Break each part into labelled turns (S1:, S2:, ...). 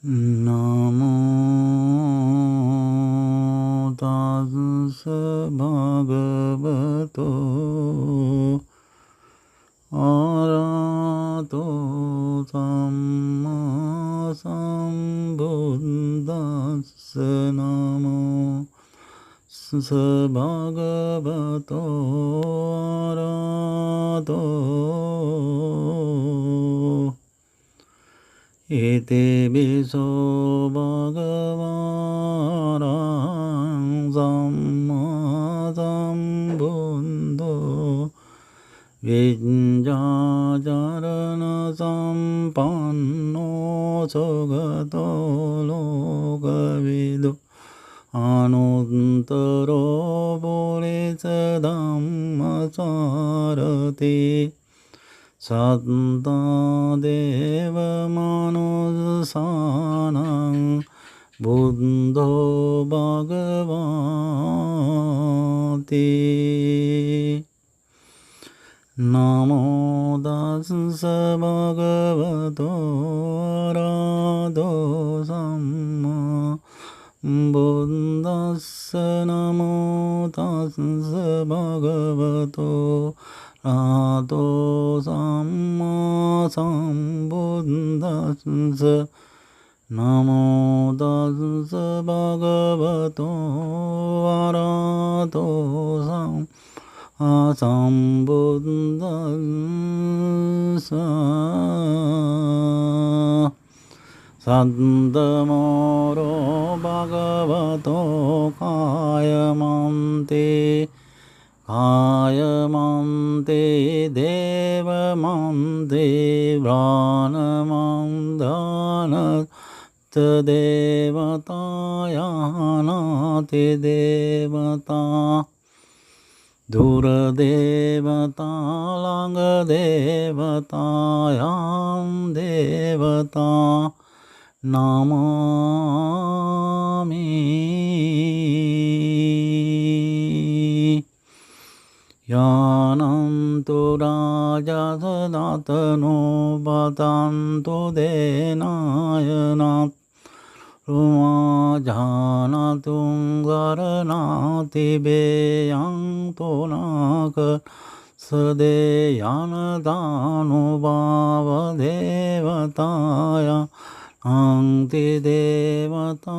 S1: නමෝ තස්ස භගවතෝ අරහතෝ සම්මා සම්බුද්දස්ස නමෝ තස්ස භගවතෝ අරහතෝ ඉතිපිසෝ භගවාරං සම්මා සම්බුද්ධෝ විඤ්ඤාචරණ සම්පන්නෝ සුගතෝ ලෝකවිදු අනුත්තරෝ පුරිස ධම්මසාරති සත්තා දේව මනුස්සානං බුද්ධෝ භගවාති නමෝ තස්ස භගවතෝ අරහතෝ සම්මා බුද්දස්ස නමෝ තස්ස භගවතෝ අරහතෝ සම්මා සම්බුද්දස්ස නමෝ තස්ස භගවතෝ අරහතෝ සම්මා සම්බුද්දස්ස සද්දමෝරෝ භගවතෝ කායමන්තේ කායමන්තේ දේවමන්තේ ව්‍රාණමන්දානත් දේවතායානාති දේවතා දුරදේවතා ළඟ දේවතායම් දේවතා නමාමි යානන්තු රාජසදතනෝ පතන්තු දේනායනත් රුමාජානතුං ගරනාති බේයං තොනාක සදේයනදානුභාව දේවතාය අංති දේවතා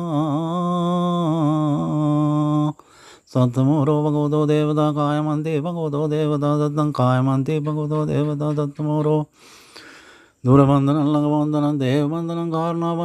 S1: සත්තමෝරෝ භගවතෝ දේවතා කායමන්තේ භගවතෝ දේවතා දත්තං කායමන්තේ භගවතෝ දේවතා දත්තමෝරෝ දුරබන්ධනං ළඟබන්ධනං දේවබන්ධනං කාරුණාබන්ධනං